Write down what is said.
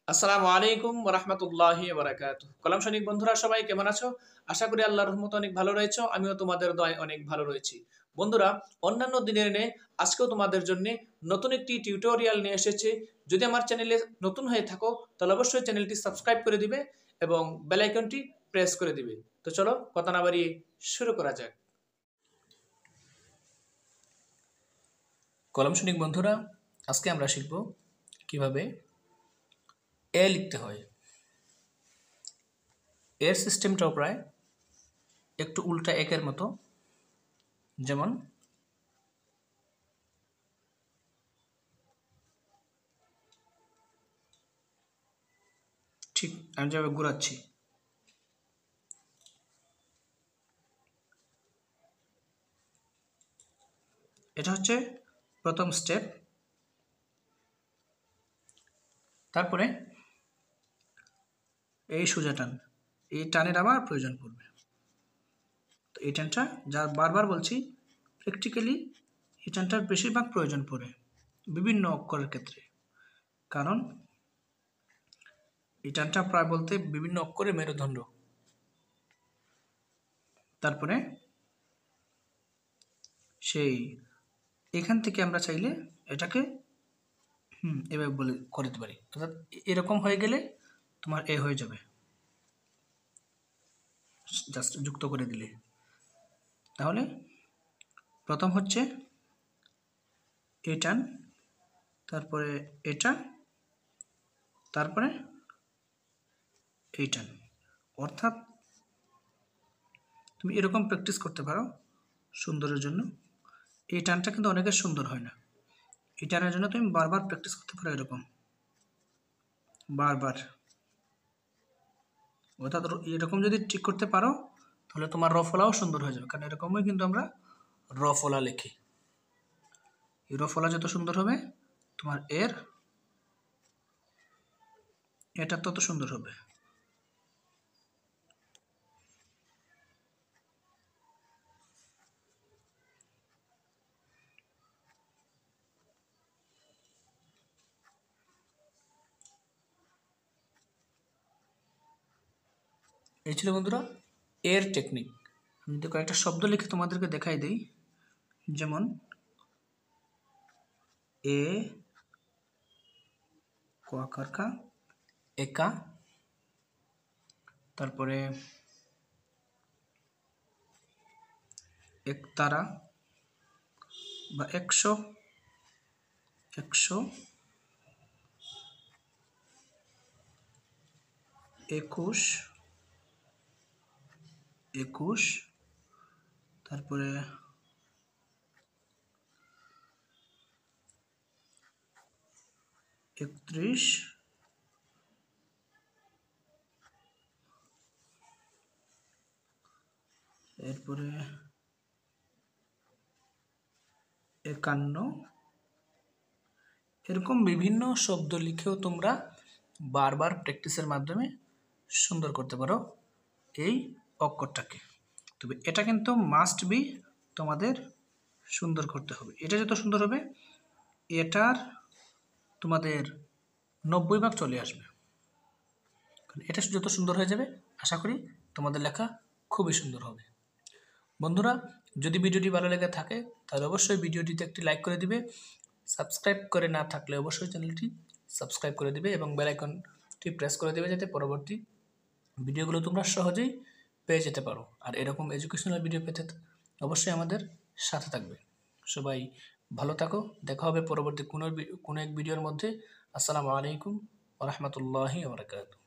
আসসালামু আলাইকুম ওয়া রাহমাতুল্লাহি ওয়া বারাকাতুহু। কলম সৈনিক বন্ধুরা সবাই কেমন আছো? আশা করি আল্লাহর রহমতে অনেক ভালো রয়েছো। আমিও তোমাদের দয়ায় অনেক ভালো রয়েছি। বন্ধুরা, অন্যান্য দিনের ন্যায় আজকেও তোমাদের জন্য নতুন একটি টিউটোরিয়াল নিয়ে এসেছি। যদি আমার চ্যানেলে নতুন হয়ে থাকো তাহলে অবশ্যই চ্যানেলটি সাবস্ক্রাইব করে দিবে এবং বেল আইকনটি প্রেস করে দিবে। তো চলো কথা না বাড়িয়ে শুরু করা যাক। কলম সৈনিক বন্ধুরা, আজকে আমরা শিখব কিভাবে এ লিখতে হয়। এর সিস্টেমটাও প্রায় একটু উল্টা একের মতো। যেমন ঠিক আমি যেভাবে ঘুরাচ্ছি, এটা হচ্ছে প্রথম স্টেপ। তারপরে এই সোজা টান, এই টানের আবার প্রয়োজন পড়বে। তো এই টানটা যা বারবার বলছি, প্র্যাকটিক্যালি এই টানটার বেশিরভাগ প্রয়োজন পড়ে বিভিন্ন অক্ষরের ক্ষেত্রে, কারণ এই টানটা প্রায় বলতে বিভিন্ন অক্ষরের মেরুদণ্ড। তারপরে সেই এখান থেকে আমরা চাইলে এটাকে এভাবে বলে করে দিতে পারি, অর্থাৎ এরকম হয়ে গেলে তোমার এ হয়ে যাবে, জাস্ট যুক্ত করে দিলে। তাহলে প্রথম হচ্ছে এ টান, তারপরে এটা, তারপরে এই টান। অর্থাৎ তুমি এরকম প্র্যাকটিস করতে পারো সুন্দরের জন্য। এই টানটা কিন্তু অনেকের সুন্দর হয় না, এই টানের জন্য তুমি বারবার প্র্যাকটিস করতে পারো, এরকম বারবার। অর্থাৎ এরকম যদি ঠিক করতে পারো তাহলে তোমার র ফলাও সুন্দর হয়ে যাবে, কারণ এরকমই কিন্তু আমরা র ফলা লিখি। এই র ফলা যত সুন্দর হবে তোমার এটা তত সুন্দর হবে। এই ছিল বন্ধুরা এর টেকনিক। আমি যদি কয়েকটা শব্দ লিখে তোমাদেরকে দেখাই দিই, যেমন এ কোয়াকারকা, একা, তারপরে একতারা বা 100, 21, তারপরে 31, এরপরে 51। এরকম বিভিন্ন শব্দ লিখেও তোমরা বারবার প্র্যাকটিসের মাধ্যমে সুন্দর করতে পারো এই অক্ষরটাকে। তবে এটা কিন্তু মাস্ট বি তোমাদের সুন্দর করতে হবে। এটা যত সুন্দর হবে এটার তোমাদের 90 ভাগ চলে আসবে। এটা যত সুন্দর হয়ে যাবে আশা করি তোমাদের লেখা খুবই সুন্দর হবে। বন্ধুরা, যদি ভিডিওটি ভালো লেগে থাকে তাহলে অবশ্যই ভিডিওটিতে একটি লাইক করে দিবে। সাবস্ক্রাইব করে না থাকলে অবশ্যই চ্যানেলটি সাবস্ক্রাইব করে দিবে এবং বেল আইকনটি প্রেস করে দেবে, যাতে পরবর্তী ভিডিওগুলো তোমরা সহজেই পেয়ে যেতে পারো। আর এরকম এডুকেশনাল ভিডিও পেতে অবশ্যই আমাদের সাথে থাকবে। সবাই ভালো থাকো, দেখা হবে পরবর্তী কোনো এক ভিডিওর মধ্যে। আসসালামু আলাইকুম ওয়া রাহমাতুল্লাহি ওয়া বারাকাতুহু।